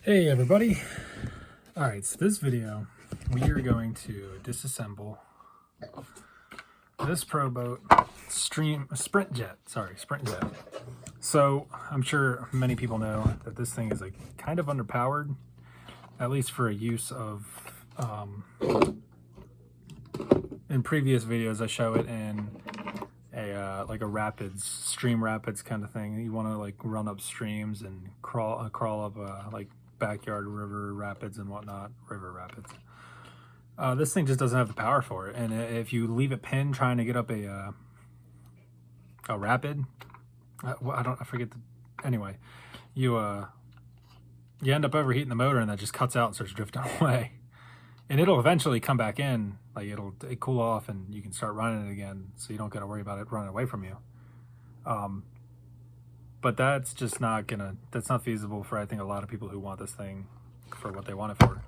Hey everybody. Alright, so this video we are going to disassemble this Proboat Sprint Jet. So I'm sure many people know that this thing is like kind of underpowered, at least for a use of in previous videos I show it in a like a stream rapids kind of thing. You want to like run up streams and crawl up like backyard river rapids and whatnot. This thing just doesn't have the power for it, and if you leave it pinned trying to get up a rapid, anyway, you end up overheating the motor, and that just cuts out and starts drifting away. And it'll eventually come back in, like it'll cool off and you can start running it again, so you don't got to worry about it running away from you. But that's just that's not feasible for, I think, a lot of people who want this thing for what they want it for.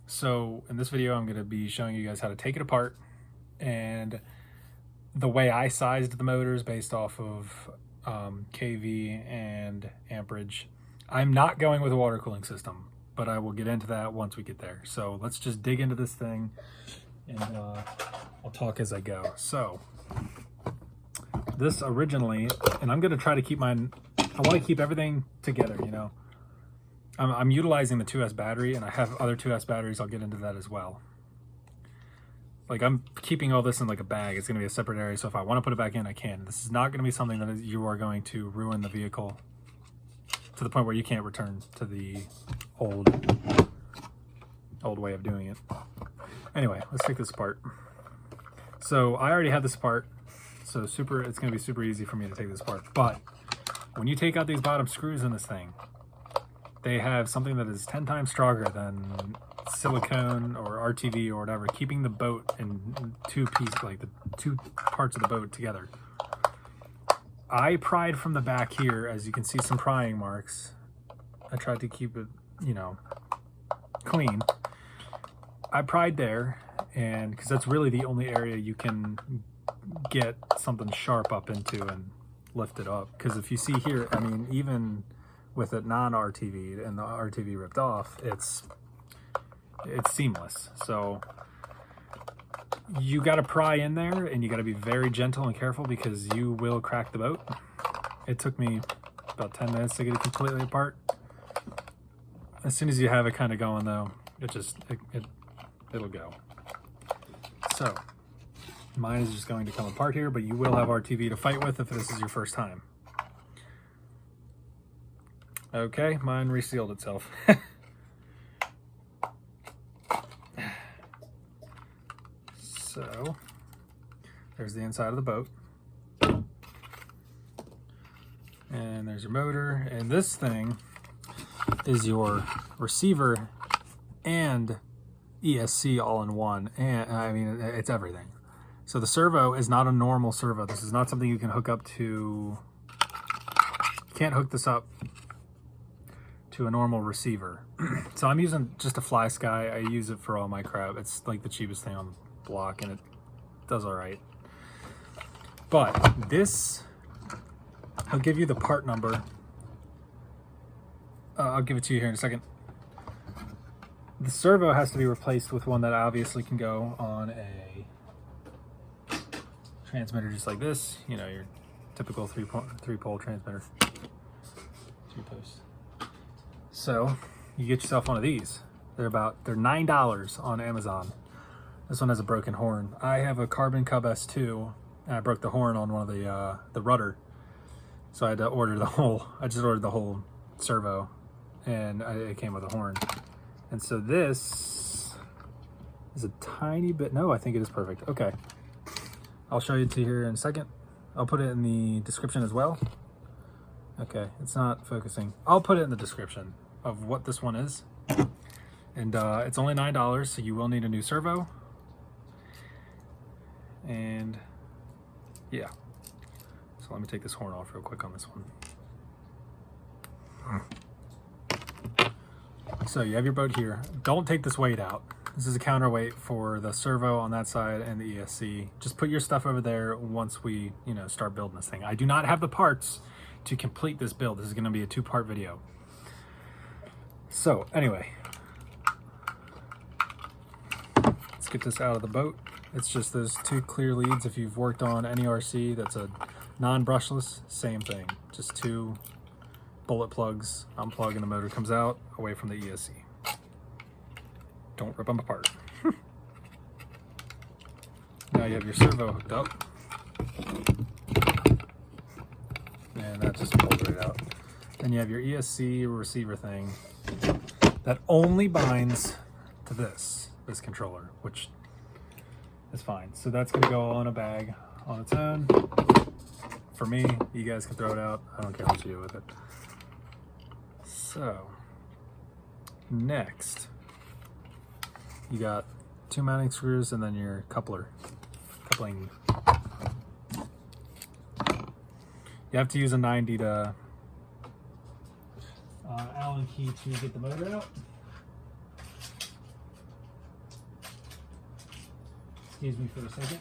So in this video, I'm going to be showing you guys how to take it apart, and the way I sized the motors based off of kV and amperage. I'm not going with a water cooling system, but I will get into that once we get there. So let's just dig into this thing, and I'll talk as I go. So this originally, and I'm going to try to keep I want to keep everything together, you know. I'm utilizing the 2S battery, and I have other 2S batteries. I'll get into that as well. Like, I'm keeping all this in like a bag. It's going to be a separate area, so if I want to put it back in, I can. This is not going to be something that you are going to ruin the vehicle to the point where you can't return to the old way of doing it. Anyway, let's take this apart. So I already had this apart, so it's going to be super easy for me to take this apart. But when you take out these bottom screws in this thing, they have something that is 10 times stronger than silicone or RTV or whatever, keeping the boat in two pieces, like the two parts of the boat together. I pried from the back here, as you can see some prying marks. I tried to keep it, you know, clean. I pried there, and because that's really the only area you can get something sharp up into and lift it up. Because if you see here, I mean, even with it non-RTV'd and the RTV ripped off, it's seamless. So you got to pry in there, and you got to be very gentle and careful, because you will crack the boat. It took me about 10 minutes to get it completely apart. As soon as you have it kind of going, though, it'll go. So mine is just going to come apart here, but you will have RTV to fight with if this is your first time. Okay, mine resealed itself. So there's the inside of the boat, and there's your motor, and this thing is your receiver and ESC all in one, and I mean, it's everything. So the servo is not a normal servo. This is not something you can hook up to. You can't hook this up to a normal receiver. So I'm using just a Fly Sky. I use it for all my crap. It's like the cheapest thing on the block, and it does all right. But this, I'll give you the part number. I'll give it to you here in a second. The servo has to be replaced with one that obviously can go on a transmitter just like this. You know, your typical three-pole transmitter. Two-post. So you get yourself one of these. They're $9 on Amazon. This one has a broken horn. I have a Carbon Cub S2, and I broke the horn on one of the rudder, so I had to order the whole. I just ordered the whole servo, and it came with a horn. And so this is a tiny bit. No, I think it is perfect. Okay, I'll show you to here in a second. I'll put it in the description as well. Okay, it's not focusing. I'll put it in the description of what this one is. And it's only $9, so you will need a new servo. And yeah, so let me take this horn off real quick on this one. So you have your boat here. Don't take this weight out. This is a counterweight for the servo on that side and the ESC. Just put your stuff over there once we, you know, start building this thing. I do not have the parts to complete this build. This is going to be a two-part video. So anyway, let's get this out of the boat. It's just those two clear leads. If you've worked on any RC that's a non-brushless, same thing. Just two bullet plugs, unplug, and the motor comes out away from the ESC. Don't rip them apart. Now you have your servo hooked up. And that just pulls right out. Then you have your ESC receiver thing that only binds to this controller, which is fine. So that's gonna go on a bag on its own. For me, you guys can throw it out. I don't care what you do with it. So, next, you got two mounting screws and then your coupling. You have to use a 90 to Allen key to get the motor out. Excuse me for a second.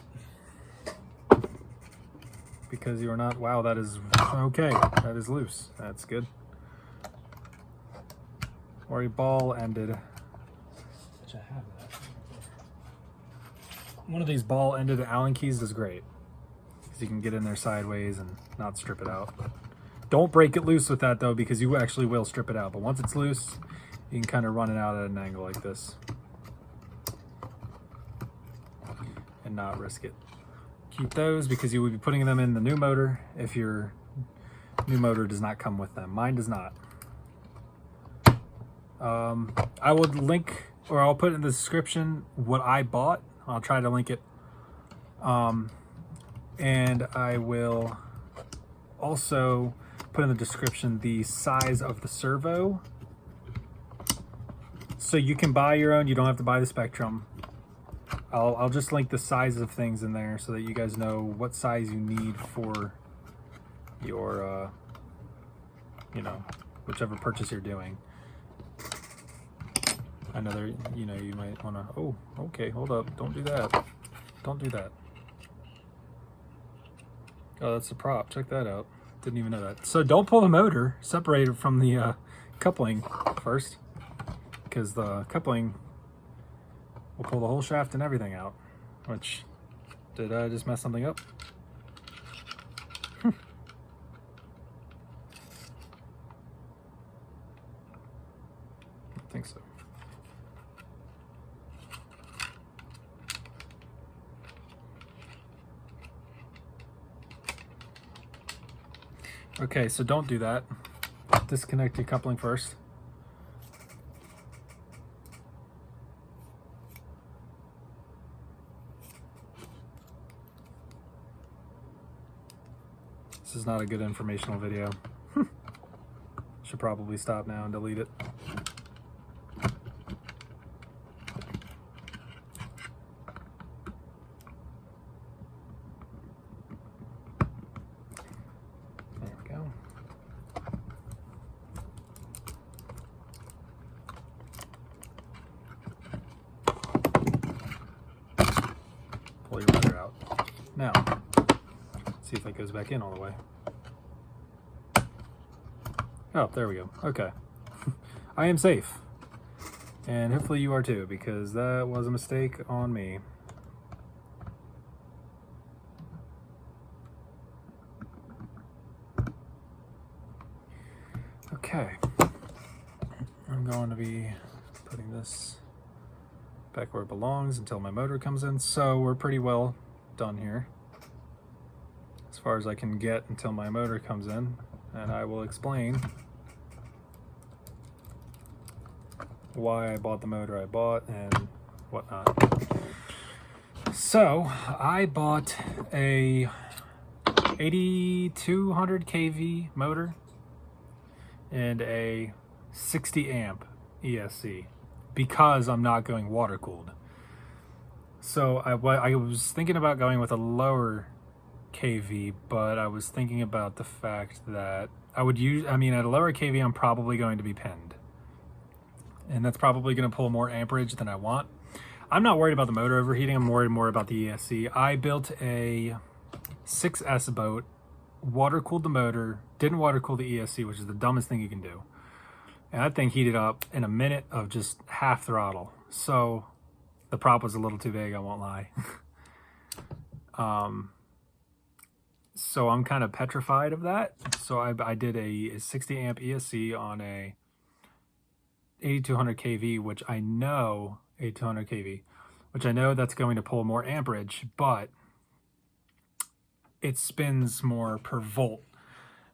Because you are not, wow, that is, okay, that is loose. That's good. Or a ball ended, which I have that. One of these ball ended Allen keys is great. Because you can get in there sideways and not strip it out. Don't break it loose with that though, because you actually will strip it out. But once it's loose, you can kind of run it out at an angle like this. And not risk it. Keep those because you would be putting them in the new motor if your new motor does not come with them. Mine does not. I would link, or I'll put in the description what I bought. I'll try to link it. And I will also put in the description the size of the servo. So you can buy your own, you don't have to buy the Spectrum. I'll just link the size of things in there so that you guys know what size you need for your, you know, whichever purchase you're doing. I know there, you know, you might want to, oh, okay, hold up, don't do that. Don't do that. Oh, that's the prop, check that out. Didn't even know that. So don't pull the motor, separate it from the coupling first, because the coupling will pull the whole shaft and everything out. Which, did I just mess something up? I think so. Okay, so don't do that. Disconnect your coupling first. This is not a good informational video. Should probably stop now and delete it. There we go. Pull your motor out. Now, see if that goes back in all the way. Oh, there we go. Okay. I am safe. And hopefully you are too, because that was a mistake on me. Okay. I'm going to be putting this back where it belongs until my motor comes in. So we're pretty well done here, as far as I can get until my motor comes in, and I will explain why I bought the motor I bought and whatnot. So I bought a 8200 kV motor and a 60 amp ESC because I'm not going water cooled. So I was thinking about going with a lower kV, but I was thinking about the fact that I would use, I mean, at a lower kV, I'm probably going to be pinned. And that's probably going to pull more amperage than I want. I'm not worried about the motor overheating. I'm worried more about the ESC. I built a 6S boat, water cooled the motor, didn't water cool the ESC, which is the dumbest thing you can do. And that thing heated up in a minute of just half throttle. So the prop was a little too big, I won't lie. So I'm kind of petrified of that. So I did a 60 amp ESC on a 8200 kV, which I know, 8200 kV, which I know that's going to pull more amperage, but it spins more per volt.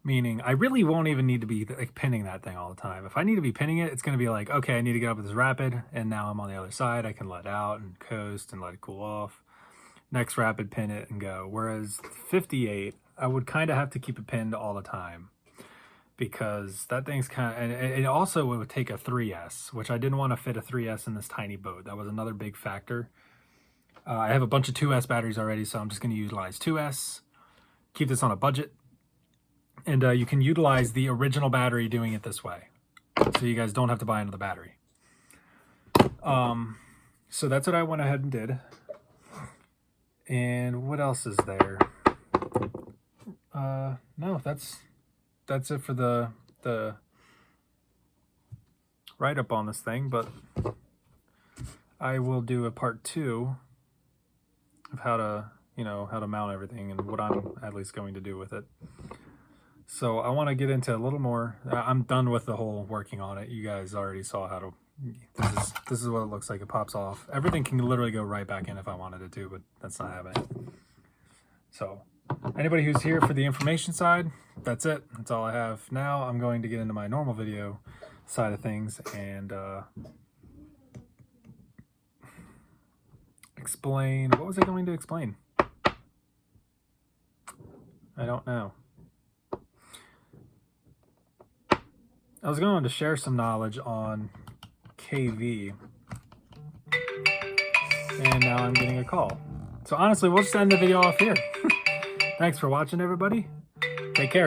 Meaning I really won't even need to be like pinning that thing all the time. If I need to be pinning it, it's going to be like, okay, I need to get up with this rapid, and now I'm on the other side. I can let out and coast and let it cool off. Next rapid, pin it and go. Whereas 58, I would kind of have to keep it pinned all the time because that thing's kind of, and it also would take a 3S, which I didn't want to fit a 3S in this tiny boat. That was another big factor. I have a bunch of 2S batteries already, so I'm just going to utilize 2S, keep this on a budget. And you can utilize the original battery doing it this way. So you guys don't have to buy another battery. So that's what I went ahead and did. And what else is there? No, that's it for the write-up on this thing. But I will do a part 2 of how to mount everything and what I'm at least going to do with it. So I want to get into a little more. I'm done with the whole working on it. You guys already saw how to, this is what it looks like. It pops off. Everything can literally go right back in if I wanted it to, but that's not happening. So anybody who's here for the information side, that's it. That's all I have. Now I'm going to get into my normal video side of things and explain. What was I going to explain? I don't know. I was going to share some knowledge on KV, and now I'm getting a call. So honestly, we'll just end the video off here. Thanks for watching, everybody. Take care.